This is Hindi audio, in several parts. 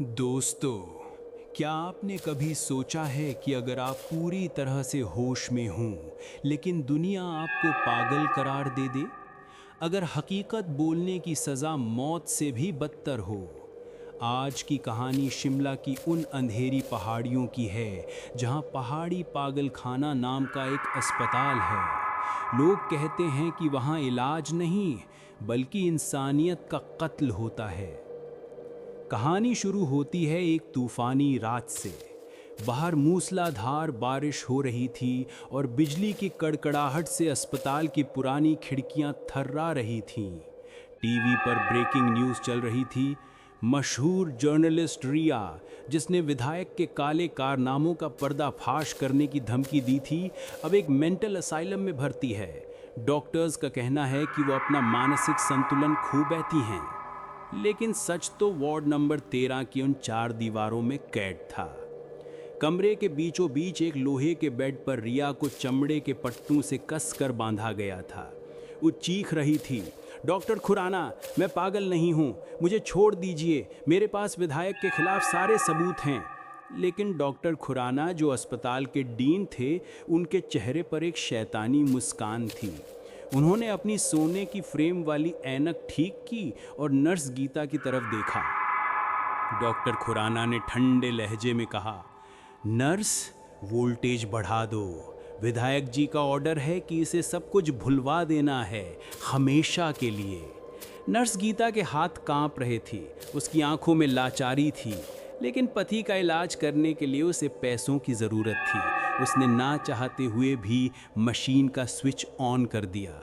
दोस्तों, क्या आपने कभी सोचा है कि अगर आप पूरी तरह से होश में हों, लेकिन दुनिया आपको पागल करार दे दे? अगर हकीकत बोलने की सज़ा मौत से भी बदतर हो। आज की कहानी शिमला की उन अंधेरी पहाड़ियों की है, जहां पहाड़ी पागल खाना नाम का एक अस्पताल है। लोग कहते हैं कि वहां इलाज नहीं, बल्कि इंसानियत का कत्ल होता है। कहानी शुरू होती है एक तूफानी रात से। बाहर मूसलाधार बारिश हो रही थी और बिजली की कड़कड़ाहट से अस्पताल की पुरानी खिड़कियां थर्रा रही थीं। टीवी पर ब्रेकिंग न्यूज़ चल रही थी। मशहूर जर्नलिस्ट रिया, जिसने विधायक के काले कारनामों का पर्दाफाश करने की धमकी दी थी, अब एक मेंटल असाइलम में भर्ती है। डॉक्टर्स का कहना है कि वो अपना मानसिक संतुलन खो बैठी हैं। लेकिन सच तो वार्ड नंबर 13 की उन चार दीवारों में कैद था। कमरे के बीचों बीच एक लोहे के बेड पर रिया को चमड़े के पट्टों से कसकर बांधा गया था। वो चीख रही थी, डॉक्टर खुराना, मैं पागल नहीं हूँ, मुझे छोड़ दीजिए, मेरे पास विधायक के खिलाफ सारे सबूत हैं। लेकिन डॉक्टर खुराना, जो अस्पताल के डीन थे, उनके चेहरे पर एक शैतानी मुस्कान थी। उन्होंने अपनी सोने की फ्रेम वाली ऐनक ठीक की और नर्स गीता की तरफ देखा। डॉक्टर खुराना ने ठंडे लहजे में कहा, नर्स, वोल्टेज बढ़ा दो। विधायक जी का ऑर्डर है कि इसे सब कुछ भुलवा देना है, हमेशा के लिए। नर्स गीता के हाथ कांप रहे थे, उसकी आंखों में लाचारी थी। लेकिन पति का इलाज करने के लिए उसे पैसों की ज़रूरत थी। उसने ना चाहते हुए भी मशीन का स्विच ऑन कर दिया।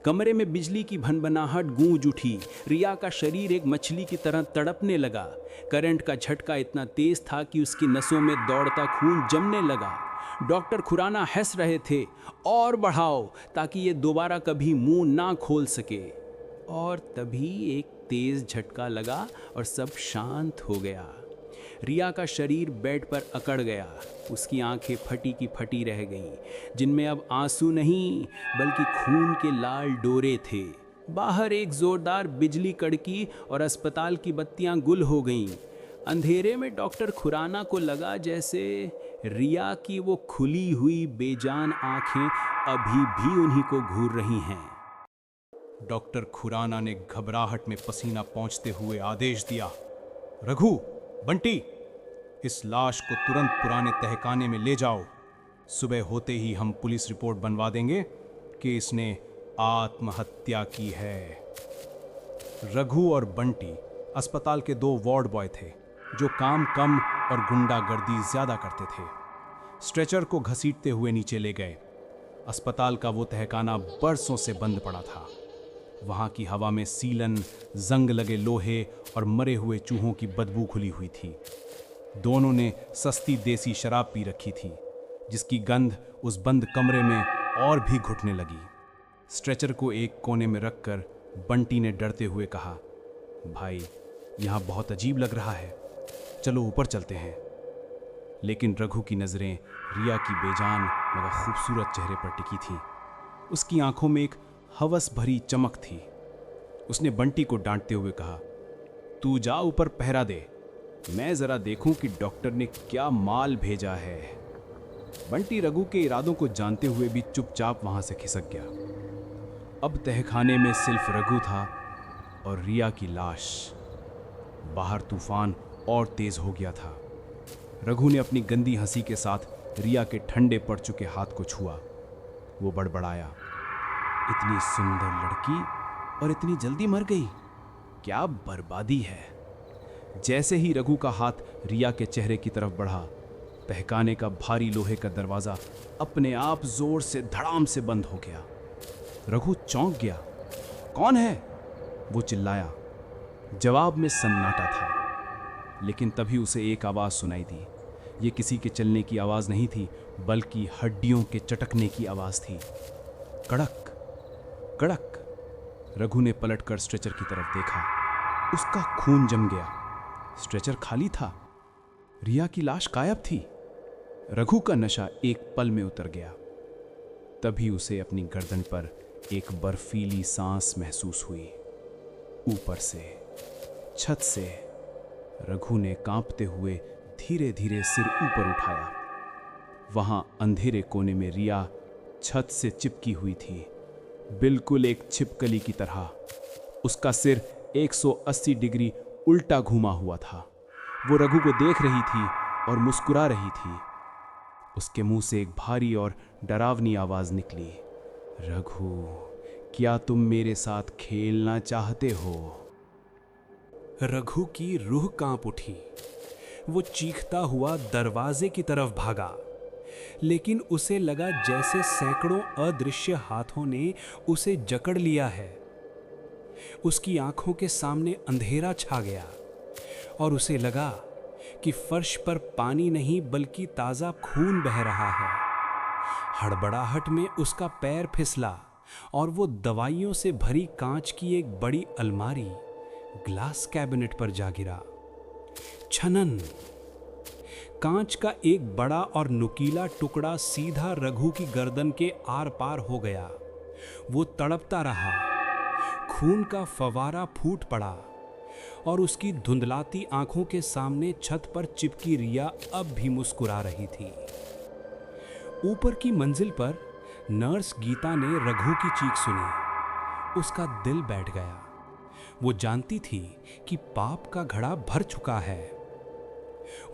कमरे में बिजली की भनभनाहट गूंज उठी। रिया का शरीर एक मछली की तरह तड़पने लगा। करंट का झटका इतना तेज था कि उसकी नसों में दौड़ता खून जमने लगा। डॉक्टर खुराना हंस रहे थे, और बढ़ाओ, ताकि ये दोबारा कभी मुंह ना खोल सके। और तभी एक तेज झटका लगा और सब शांत हो गया। रिया का शरीर बेड पर अकड़ गया। उसकी आंखें फटी की फटी रह गईं, जिनमें अब आंसू नहीं, बल्कि खून के लाल डोरे थे। बाहर एक जोरदार बिजली कड़की और अस्पताल की बत्तियां गुल हो गईं। अंधेरे में डॉक्टर खुराना को लगा जैसे रिया की वो खुली हुई बेजान आंखें अभी भी उन्हीं को घूर रही हैं। डॉक्टर खुराना ने घबराहट में पसीना पोंछते हुए आदेश दिया, रघु, बंटी, इस लाश को तुरंत पुराने तहखाने में ले जाओ। सुबह होते ही हम पुलिस रिपोर्ट बनवा देंगे कि इसने आत्महत्या की है। रघु और बंटी अस्पताल के दो वार्ड बॉय थे, जो काम कम और गुंडागर्दी ज्यादा करते थे। स्ट्रेचर को घसीटते हुए नीचे ले गए। अस्पताल का वो तहखाना बरसों से बंद पड़ा था। वहां की हवा में सीलन, जंग लगे लोहे और मरे हुए चूहों की बदबू खुली हुई थी। दोनों ने सस्ती देसी शराब पी रखी थी, जिसकी गंध उस बंद कमरे में और भी घुटने लगी। स्ट्रेचर को एक कोने में रखकर बंटी ने डरते हुए कहा, भाई, यहाँ बहुत अजीब लग रहा है, चलो ऊपर चलते हैं। लेकिन रघु की नज़रें रिया की बेजान मगर खूबसूरत चेहरे पर टिकी थीं। उसकी आंखों में एक हवस भरी चमक थी। उसने बंटी को डांटते हुए कहा, तू जा ऊपर पहरा दे, मैं ज़रा देखूं कि डॉक्टर ने क्या माल भेजा है। बंटी रघु के इरादों को जानते हुए भी चुपचाप वहां से खिसक गया। अब तहखाने में सिर्फ रघु था और रिया की लाश। बाहर तूफान और तेज हो गया था। रघु ने अपनी गंदी हंसी के साथ रिया के ठंडे पड़ चुके हाथ को छुआ। वो बड़बड़ाया, इतनी सुंदर लड़की और इतनी जल्दी मर गई, क्या बर्बादी है। जैसे ही रघु का हाथ रिया के चेहरे की तरफ बढ़ा, तहखाने का भारी लोहे का दरवाजा अपने आप जोर से धड़ाम से बंद हो गया। रघु चौंक गया। कौन है? वो चिल्लाया। जवाब में सन्नाटा था। लेकिन तभी उसे एक आवाज सुनाई दी। ये किसी के चलने की आवाज नहीं थी, बल्कि हड्डियों के चटकने की आवाज थी। कड़क कड़क। रघु ने पलटकर स्ट्रेचर की तरफ देखा। उसका खून जम गया। स्ट्रेचर खाली था। रिया की लाश गायब थी। रघु का नशा एक पल में उतर गया। तभी उसे अपनी गर्दन पर एक बर्फीली सांस महसूस हुई। ऊपर से, छत से, रघु ने कांपते हुए धीरे धीरे सिर ऊपर उठाया। वहां अंधेरे कोने में रिया छत से चिपकी हुई थी, बिल्कुल एक छिपकली की तरह। उसका सिर 180 डिग्री उल्टा घुमा हुआ था। वो रघु को देख रही थी और मुस्कुरा रही थी। उसके मुंह से एक भारी और डरावनी आवाज निकली, रघु, क्या तुम मेरे साथ खेलना चाहते हो? रघु की रूह कांप उठी। वो चीखता हुआ दरवाजे की तरफ भागा, लेकिन उसे लगा जैसे सैकड़ों अदृश्य हाथों ने उसे जकड़ लिया है। उसकी आंखों के सामने अंधेरा छा गया और उसे लगा कि फर्श पर पानी नहीं बल्कि ताजा खून बह रहा है। हड़बड़ाहट में उसका पैर फिसला और वो दवाइयों से भरी कांच की एक बड़ी अलमारी ग्लास कैबिनेट पर जा गिरा। छनन! कांच का एक बड़ा और नुकीला टुकड़ा सीधा रघु की गर्दन के आर पार हो गया। वो तड़पता रहा। खून का फवारा फूट पड़ा और उसकी धुंधलाती आंखों के सामने छत पर चिपकी रिया अब भी मुस्कुरा रही थी। ऊपर की मंजिल पर नर्स गीता ने रघु की चीख सुनी। उसका दिल बैठ गया। वो जानती थी कि पाप का घड़ा भर चुका है।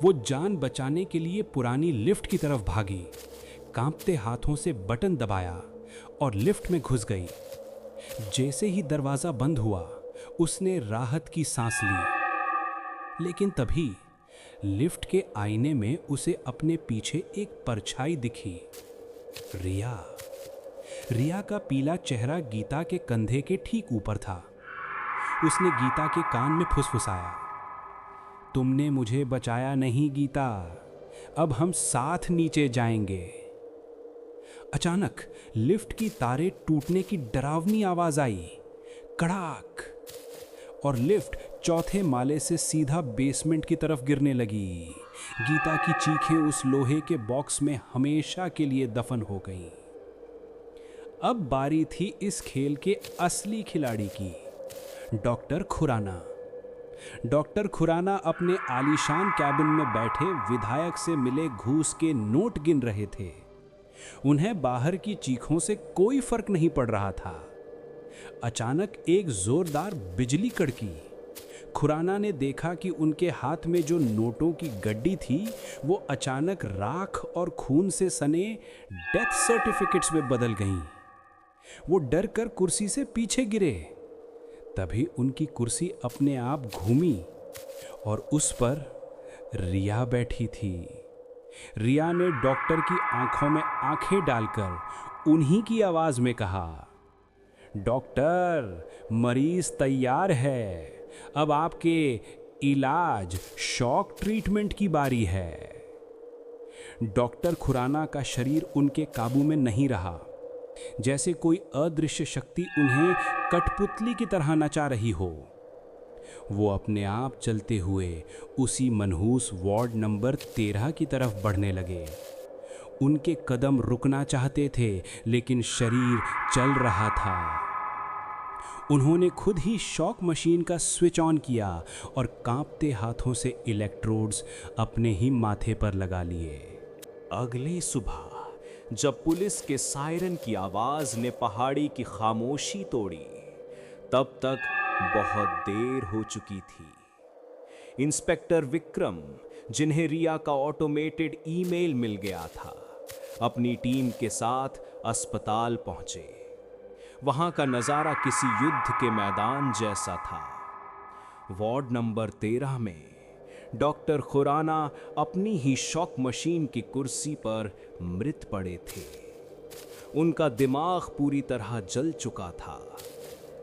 वो जान बचाने के लिए पुरानी लिफ्ट की तरफ भागी, कांपते हाथों से बटन दबाया और लिफ्ट में घुस गई। जैसे ही दरवाजा बंद हुआ, उसने राहत की सांस ली। लेकिन तभी लिफ्ट के आईने में उसे अपने पीछे एक परछाई दिखी। रिया। रिया का पीला चेहरा गीता के कंधे के ठीक ऊपर था। उसने गीता के कान में फुसफुसाया, तुमने मुझे बचाया नहीं गीता, अब हम साथ नीचे जाएंगे। अचानक लिफ्ट की तारें टूटने की डरावनी आवाज आई, कड़ाक, और लिफ्ट चौथे माले से सीधा बेसमेंट की तरफ गिरने लगी। गीता की चीखें उस लोहे के बॉक्स में हमेशा के लिए दफन हो गईं। अब बारी थी इस खेल के असली खिलाड़ी की, डॉक्टर खुराना। डॉक्टर खुराना अपने आलीशान कैबिन में बैठे विधायक से मिले घूस के नोट गिन रहे थे। उन्हें बाहर की चीखों से कोई फर्क नहीं पड़ रहा था। अचानक एक जोरदार बिजली कड़की। खुराना ने देखा कि उनके हाथ में जो नोटों की गड्डी थी वो अचानक राख और खून से सने डेथ सर्टिफिकेट्स में बदल गईं। वो डर कर कुर्सी से पीछे गिरे। तभी उनकी कुर्सी अपने आप घूमी और उस पर रिया बैठी थी। रिया ने डॉक्टर की आंखों में आंखें डालकर उन्हीं की आवाज में कहा, डॉक्टर, मरीज तैयार है, अब आपके इलाज, शॉक ट्रीटमेंट की बारी है। डॉक्टर खुराना का शरीर उनके काबू में नहीं रहा, जैसे कोई अदृश्य शक्ति उन्हें कठपुतली की तरह नचा रही हो। वो अपने आप चलते हुए उसी मनहूस वार्ड नंबर 13 की तरफ बढ़ने लगे। उनके कदम रुकना चाहते थे, लेकिन शरीर चल रहा था। उन्होंने खुद ही शॉक मशीन का स्विच ऑन किया और कांपते हाथों से इलेक्ट्रोड्स अपने ही माथे पर लगा लिए। अगली सुबह जब पुलिस के सायरन की आवाज ने पहाड़ी की खामोशी तोड़ी, तब तक बहुत देर हो चुकी थी। इंस्पेक्टर विक्रम, जिन्हें रिया का ऑटोमेटेड ईमेल मिल गया था, अपनी टीम के साथ अस्पताल पहुंचे। वहां का नजारा किसी युद्ध के मैदान जैसा था। वार्ड नंबर 13 में डॉक्टर खुराना अपनी ही शॉक मशीन की कुर्सी पर मृत पड़े थे। उनका दिमाग पूरी तरह जल चुका था,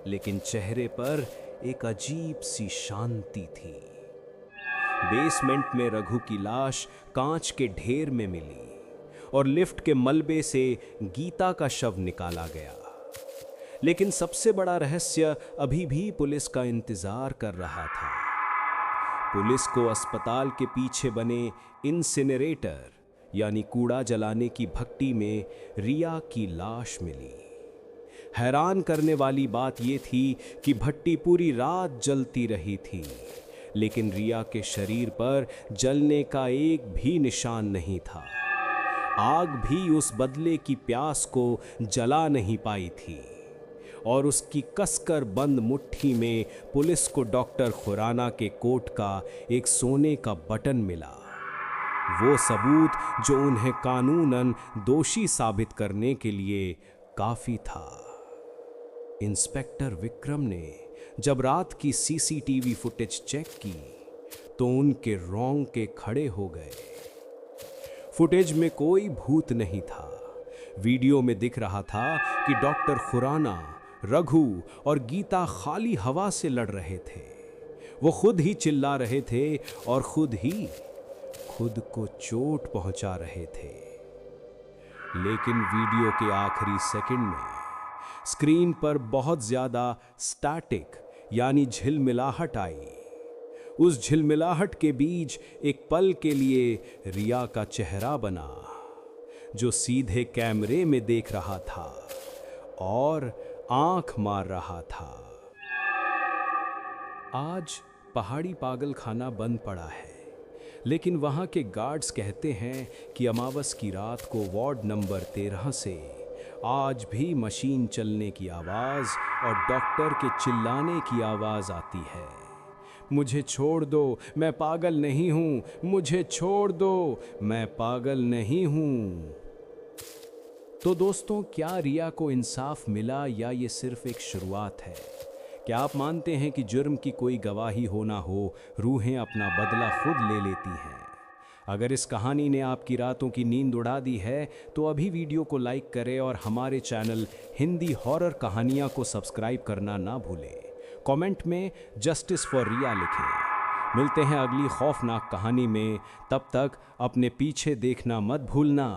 लेकिन चेहरे पर एक अजीब सी शांति थी। बेसमेंट में रघु की लाश कांच के ढेर में मिली और लिफ्ट के मलबे से गीता का शव निकाला गया। लेकिन सबसे बड़ा रहस्य अभी भी पुलिस का इंतजार कर रहा था। पुलिस को अस्पताल के पीछे बने इंसिनरेटर यानी कूड़ा जलाने की भट्टी में रिया की लाश मिली। हैरान करने वाली बात यह थी कि भट्टी पूरी रात जलती रही थी, लेकिन रिया के शरीर पर जलने का एक भी निशान नहीं था। आग भी उस बदले की प्यास को जला नहीं पाई थी और उसकी कसकर बंद मुट्ठी में पुलिस को डॉक्टर खुराना के कोट का एक सोने का बटन मिला, वो सबूत जो उन्हें कानूनन दोषी साबित करने के लिए काफी था। इंस्पेक्टर विक्रम ने जब रात की सीसीटीवी फुटेज चेक की तो उनके रोंगटे खड़े हो गए। फुटेज में कोई भूत नहीं था। वीडियो में दिख रहा था कि डॉक्टर खुराना, रघु और गीता खाली हवा से लड़ रहे थे। वो खुद ही चिल्ला रहे थे और खुद को चोट पहुंचा रहे थे। लेकिन वीडियो के आखिरी सेकंड में स्क्रीन पर बहुत ज्यादा स्टैटिक यानी झिलमिलाहट आई। उस झिलमिलाहट के बीच एक पल के लिए रिया का चेहरा बना, जो सीधे कैमरे में देख रहा था और आंख मार रहा था। आज पहाड़ी पागल खाना बंद पड़ा है, लेकिन वहां के गार्ड्स कहते हैं कि अमावस की रात को वार्ड नंबर 13 से आज भी मशीन चलने की आवाज़ और डॉक्टर के चिल्लाने की आवाज़ आती है। मुझे छोड़ दो, मैं पागल नहीं हूँ, मुझे छोड़ दो, मैं पागल नहीं हूँ। तो दोस्तों, क्या रिया को इंसाफ मिला या ये सिर्फ एक शुरुआत है? क्या आप मानते हैं कि जुर्म की कोई गवाही हो ना हो, रूहें अपना बदला खुद ले लेती हैं? अगर इस कहानी ने आपकी रातों की नींद उड़ा दी है तो अभी वीडियो को लाइक करें और हमारे चैनल हिंदी हॉरर कहानियाँ को सब्सक्राइब करना ना भूलें। कमेंट में जस्टिस फॉर रिया लिखें। मिलते हैं अगली खौफनाक कहानी में, तब तक अपने पीछे देखना मत भूलना।